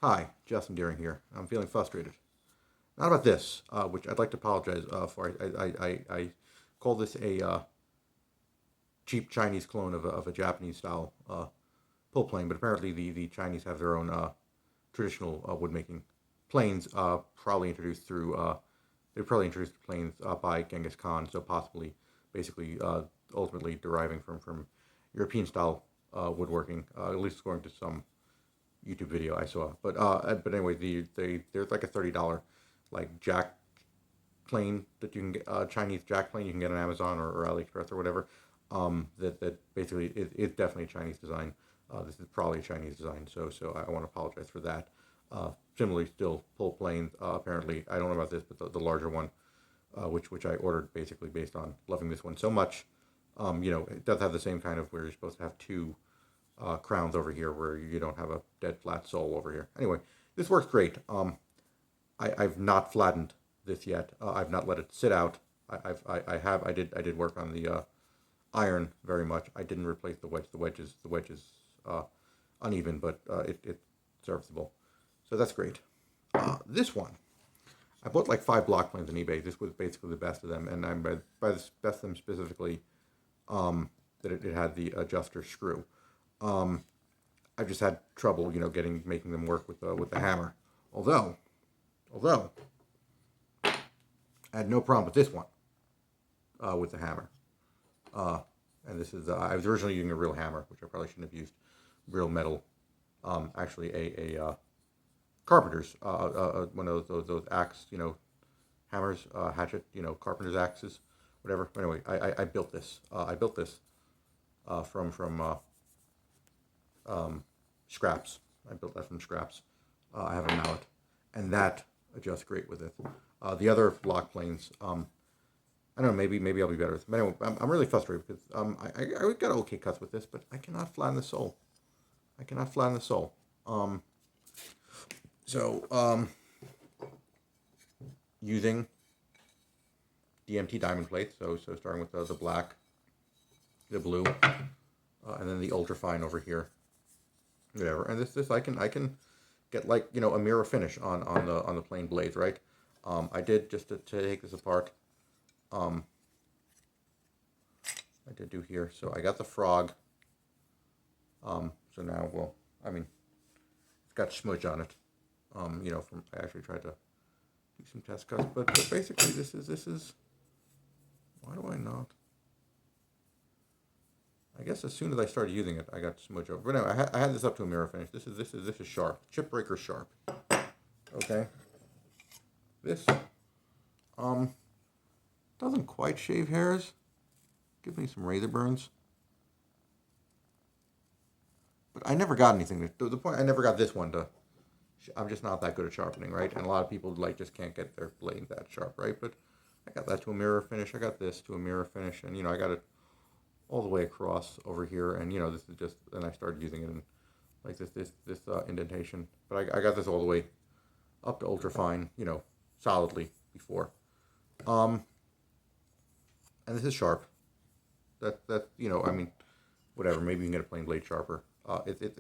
Hi, Justin Deering here. I'm feeling frustrated. Not about this, which I'd like to apologize for. I call this a cheap Chinese clone of a Japanese style pull plane, but apparently the Chinese have their own traditional wood making planes, probably introduced through they probably introduced planes by Genghis Khan, so possibly basically ultimately deriving from European style woodworking, at least according to some YouTube video I saw. But anyway, there's like a $30 like jack plane that you can get, Chinese jack plane you can get on Amazon or AliExpress or whatever. That basically is definitely a Chinese design. This is probably a Chinese design, so I want to apologize for that. Similarly, still pull planes. Apparently, I don't know about this, but the larger one, which I ordered basically based on loving this one so much. It does have the same kind of where you're supposed to have two crowns over here where you don't have a dead flat sole over here. Anyway, this works great. I've not flattened this yet. I've not let it sit out. I did work on the iron very much. I didn't replace the wedge. The wedge is uh, uneven, but it's serviceable. So that's great. This one, I bought like 5 block planes on eBay. This was basically the best of them, and I'm by the best of them specifically that it had the adjuster screw. Um, I've just had trouble, making them work with the hammer. Although I had no problem with this one with the hammer. Uh, and this is I was originally using a real hammer, which I probably shouldn't have used. Real metal, actually a carpenter's one of those axe, hammers, hatchet, carpenter's axes, whatever. But anyway, I built this. I built this from scraps. I built that from scraps. I have a mallet, and that adjusts great with it. The other block planes, I don't know, maybe I'll be better with them. But anyway, I'm really frustrated because I got okay cuts with this, but I cannot flatten the sole. I cannot flatten the sole. Um, so using DMT diamond plates. So starting with the black, the blue, and then the ultra fine over here, whatever. And this I can get like a mirror finish on the plain blades, right? I did just to take this apart. Um, I did do here. So I got the frog. So now, well, I mean, it's got smudge on it. From I actually tried to do some test cuts, but basically this is why do I not? I guess as soon as I started using it, I got smudge over. But anyway, I had this up to a mirror finish. This is sharp, chip breaker sharp. Okay, this um doesn't quite shave hairs. Give me some razor burns. But I never got anything. The point I never got this one to. I'm just not that good at sharpening, right? And a lot of people like just can't get their blade that sharp, right? But I got that to a mirror finish. I got this to a mirror finish, and I got it all the way across over here. And this is just. And I started using it in like this indentation. But I got this all the way up to ultra fine, solidly before. Um, and this is sharp. I mean, whatever. Maybe you can get a plain blade sharper. It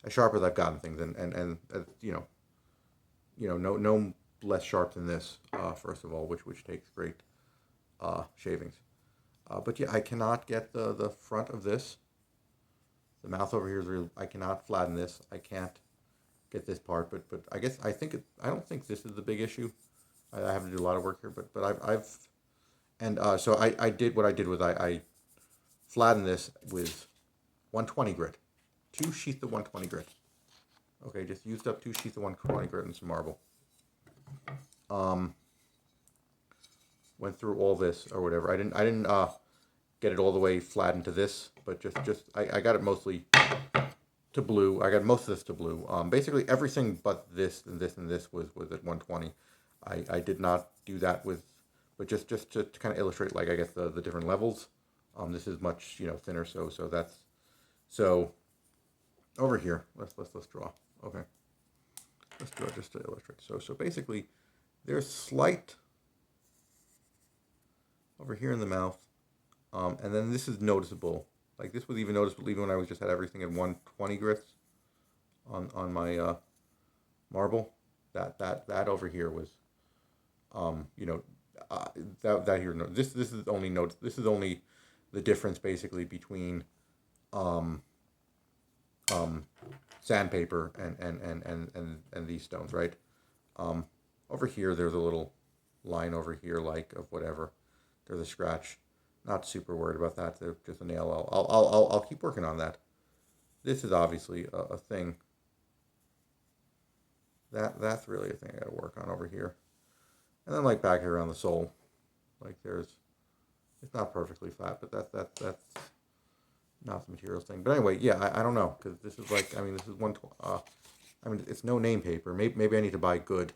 as sharp as I've gotten things, and no less sharp than this. First of all, which takes great shavings. But yeah, I cannot get the front of this. The mouth over here is real. I cannot flatten this. I can't get this part. But I guess I don't think this is the big issue. I have to do a lot of work here. But I've and so I did what I did was I flattened this with 120 grit, 2 sheets of 120 grit. Okay, just used up 2 sheets of 120 grit and some marble. Um, Went through all this or whatever. I didn't get it all the way flattened to this, but just I got it mostly to blue. I got most of this to blue. Basically everything but this and this and this was at 120. I did not do that with, but just to kind of illustrate like I guess the different levels. This is much thinner, so that's so over here. Let's draw. Okay, let's draw just to illustrate. So basically, there's slight over here in the mouth, and then this is noticeable. Like this was even noticeable even when I was just had everything at 120 grits. on my marble. That over here was you know that here no this is only notes this is only the difference basically between um, um, sandpaper and these stones, right? Um, Over here, there's a little line over here, like of whatever. There's a scratch. Not super worried about that. They're just a nail. I'll keep working on that. This is obviously a thing. That's really a thing I got to work on over here. And then like back here on the sole, like there's it's not perfectly flat, but that's not the materials thing. But anyway, yeah, I don't know because this is like I mean this is I mean it's no name paper. Maybe I need to buy good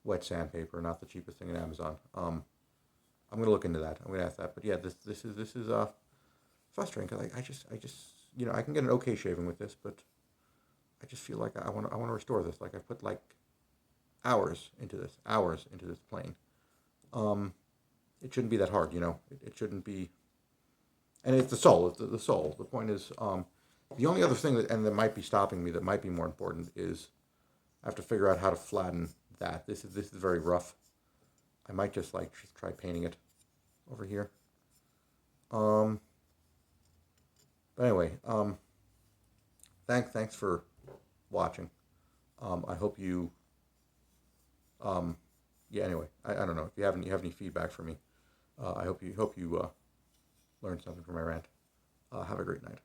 wet sandpaper, not the cheapest thing in Amazon. I'm gonna look into that. I'm gonna ask that. But yeah, this is frustrating because I just I can get an okay shaving with this, but I just feel like I want to restore this. Like I put like hours into this plane. Um, it shouldn't be that hard, It shouldn't be, and it's the soul. It's the soul. The point is, the only other thing that might be stopping me, that might be more important, is I have to figure out how to flatten that. This is very rough. I might just try painting it over here. Um, but anyway, thanks for watching. I hope you yeah. Anyway, I don't know if you have any feedback for me. I hope you learned something from my rant. Have a great night.